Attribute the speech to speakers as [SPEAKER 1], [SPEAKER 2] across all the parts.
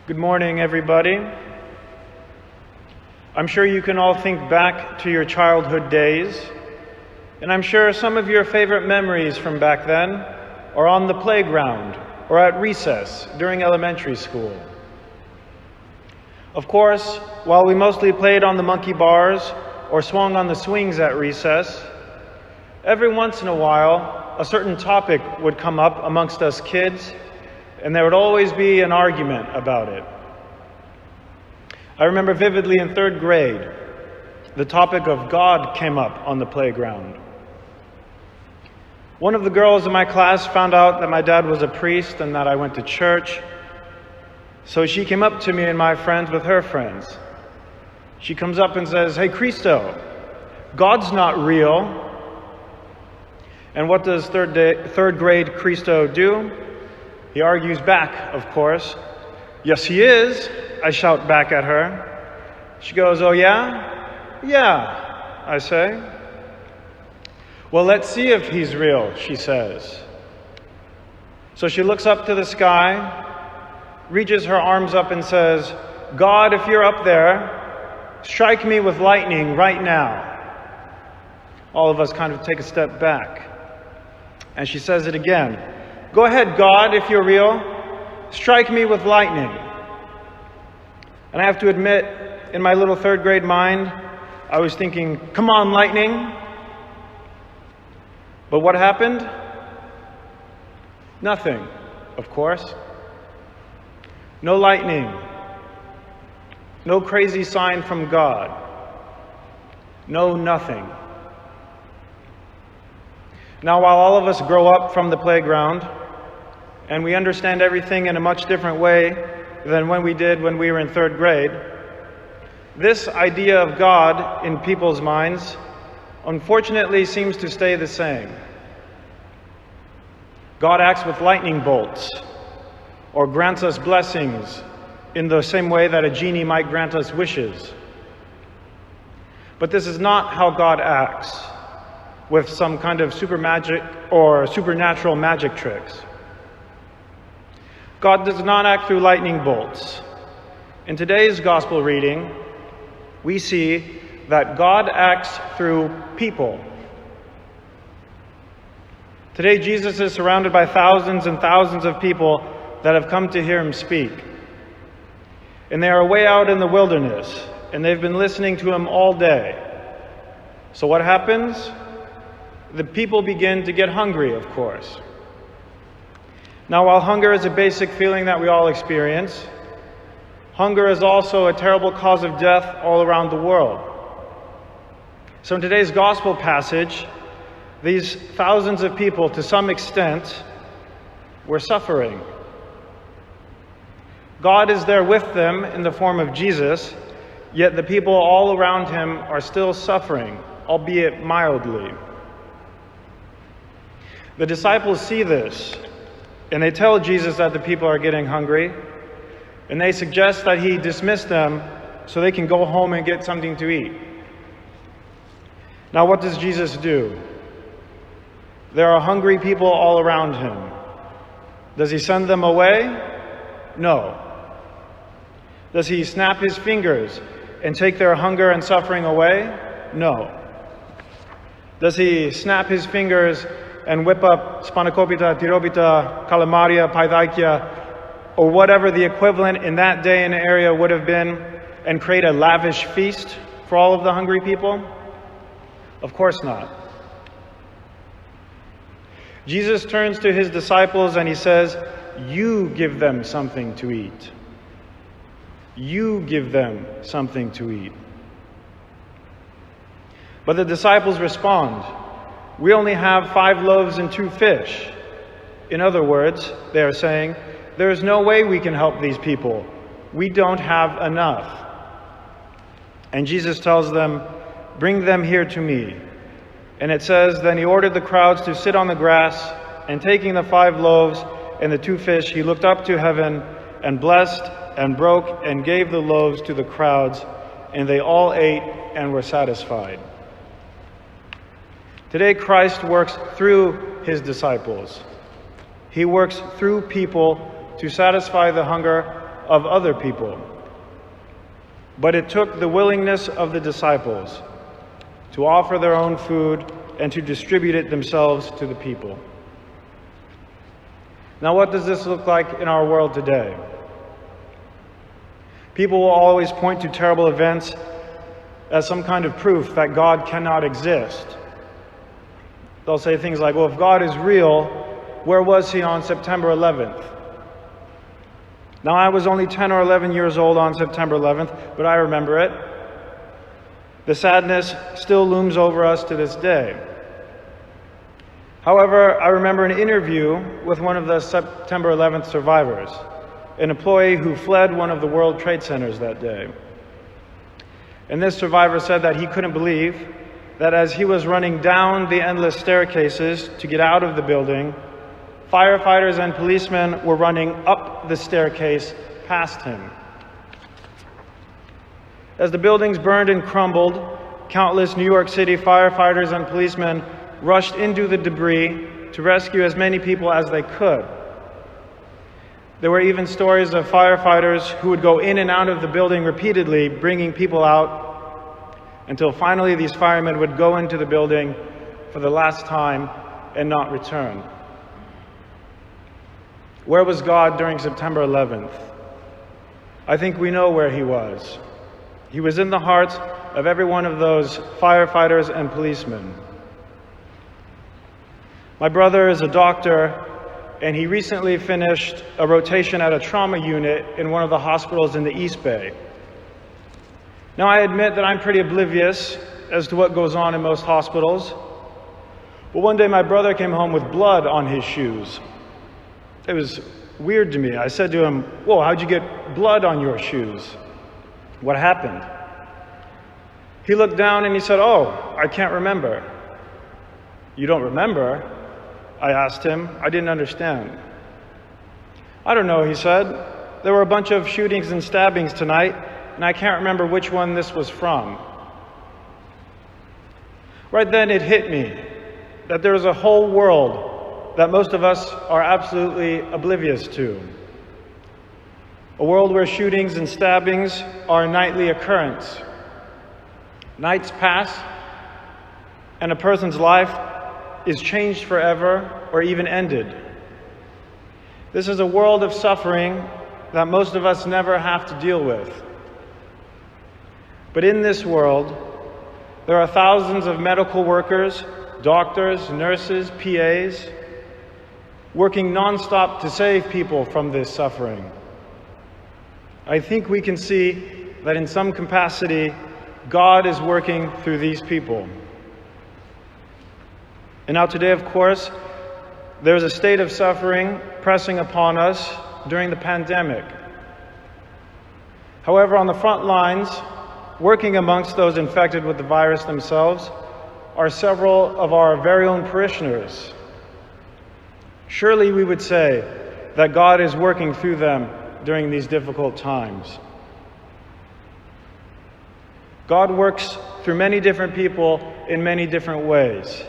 [SPEAKER 1] Good morning, everybody. I'm sure you can all think back to your childhood days, and I'm sure some of your favorite memories from back then are on the playground or at recess during elementary school. Of course, while we mostly played on the monkey bars or swung on the swings at recess, every once in a while, a certain topic would come up amongst us kids, and there would always be an argument about it. I remember vividly in third grade, the topic of God came up on the playground. One of the girls in my class found out that my dad was a priest and that I went to church, so she came up to me and my friends with her friends. She comes up and says, "Hey, Christo, God's not real." And what does third grade Christo do? He argues back, of course. "Yes, he is," I shout back at her. She goes, "Oh yeah? Yeah," I say. "Well, let's see if he's real," she says. So she looks up to the sky, reaches her arms up and says, "God, if you're up there, strike me with lightning right now." All of us kind of take a step back. And she says it again. "Go ahead, God, if you're real, strike me with lightning." And I have to admit, in my little third grade mind, I was thinking, "Come on, lightning." But what happened? Nothing, of course. No lightning. No crazy sign from God. No nothing. Now, while all of us grow up from the playground, and we understand everything in a much different way than when we did when we were in third grade, this idea of God in people's minds unfortunately seems to stay the same. God acts with lightning bolts or grants us blessings in the same way that a genie might grant us wishes. But this is not how God acts with some kind of super magic or supernatural magic tricks. God does not act through lightning bolts. In today's gospel reading, we see that God acts through people. Today, Jesus is surrounded by thousands and thousands of people that have come to hear him speak. And they are way out in the wilderness, and they've been listening to him all day. So what happens? The people begin to get hungry, of course. Now, while hunger is a basic feeling that we all experience, hunger is also a terrible cause of death all around the world. So in today's gospel passage, these thousands of people, to some extent, were suffering. God is there with them in the form of Jesus, yet the people all around him are still suffering, albeit mildly. The disciples see this, and they tell Jesus that the people are getting hungry, and they suggest that he dismiss them so they can go home and get something to eat. Now, what does Jesus do? There are hungry people all around him. Does he send them away? No. Does he snap his fingers and take their hunger and suffering away? No. Does he snap his fingers and whip up spanakopita, tirobita, kalamaria, paidaikia, or whatever the equivalent in that day and area would have been, and create a lavish feast for all of the hungry people? Of course not. Jesus turns to his disciples and he says, "You give them something to eat. You give them something to eat." But the disciples respond, "We only have 5 loaves and 2 fish. In other words, they are saying, "There is no way we can help these people. We don't have enough." And Jesus tells them, "Bring them here to me." And it says, then he ordered the crowds to sit on the grass, and taking the 5 loaves and the 2 fish, he looked up to heaven and blessed and broke and gave the loaves to the crowds, and they all ate and were satisfied. Today, Christ works through his disciples. He works through people to satisfy the hunger of other people. But it took the willingness of the disciples to offer their own food and to distribute it themselves to the people. Now, what does this look like in our world today? People will always point to terrible events as some kind of proof that God cannot exist. They'll say things like, well, if God is real, where was he on September 11th? Now, I was only 10 or 11 years old on September 11th, but I remember it. The sadness still looms over us to this day. However, I remember an interview with one of the September 11th survivors, an employee who fled one of the World Trade Centers that day. And this survivor said that he couldn't believe that as he was running down the endless staircases to get out of the building, firefighters and policemen were running up the staircase past him. As the buildings burned and crumbled, countless New York City firefighters and policemen rushed into the debris to rescue as many people as they could. There were even stories of firefighters who would go in and out of the building repeatedly, bringing people out, until finally these firemen would go into the building for the last time and not return. Where was God during September 11th? I think we know where he was. He was in the hearts of every one of those firefighters and policemen. My brother is a doctor, and he recently finished a rotation at a trauma unit in one of the hospitals in the East Bay. Now, I admit that I'm pretty oblivious as to what goes on in most hospitals, but one day my brother came home with blood on his shoes. It was weird to me. I said to him, "Whoa, how'd you get blood on your shoes? What happened?" He looked down and he said, "Oh, I can't remember." "You don't remember?" I asked him. I didn't understand. "I don't know," he said. "There were a bunch of shootings and stabbings tonight, and I can't remember which one this was from." Right then it hit me that there is a whole world that most of us are absolutely oblivious to. A world where shootings and stabbings are a nightly occurrence. Nights pass, and a person's life is changed forever or even ended. This is a world of suffering that most of us never have to deal with. But in this world, there are thousands of medical workers, doctors, nurses, PAs, working nonstop to save people from this suffering. I think we can see that in some capacity, God is working through these people. And now today, of course, there is a state of suffering pressing upon us during the pandemic. However, on the front lines, working amongst those infected with the virus themselves, are several of our very own parishioners. Surely we would say that God is working through them during these difficult times. God works through many different people in many different ways,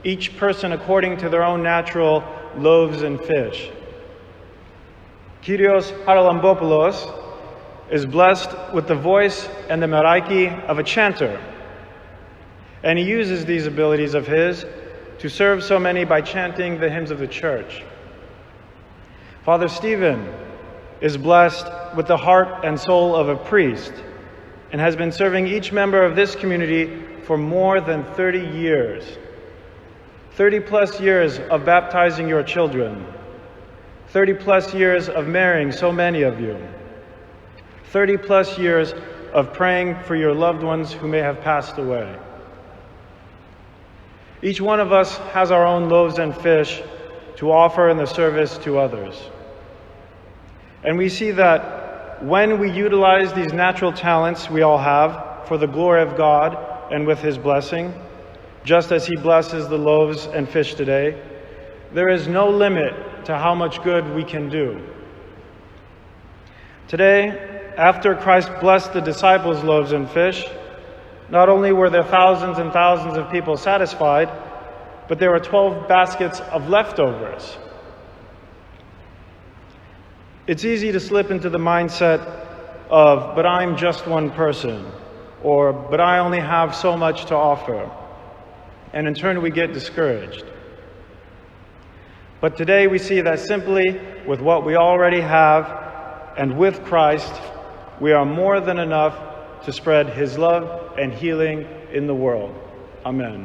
[SPEAKER 1] each person according to their own natural loaves and fish. Kyrios Haralambopoulos is blessed with the voice and the meraiki of a chanter, and he uses these abilities of his to serve so many by chanting the hymns of the church. Father Stephen is blessed with the heart and soul of a priest and has been serving each member of this community for more than 30 years. 30 plus years of baptizing your children. 30 plus years of marrying so many of you. 30 plus years of praying for your loved ones who may have passed away. Each one of us has our own loaves and fish to offer in the service to others. And we see that when we utilize these natural talents we all have for the glory of God and with His blessing, just as He blesses the loaves and fish today, there is no limit to how much good we can do. Today, after Christ blessed the disciples' loaves and fish, not only were there thousands and thousands of people satisfied, but there were 12 baskets of leftovers. It's easy to slip into the mindset of, but I'm just one person, or, but I only have so much to offer. And in turn, we get discouraged. But today we see that simply with what we already have and with Christ, we are more than enough to spread His love and healing in the world. Amen.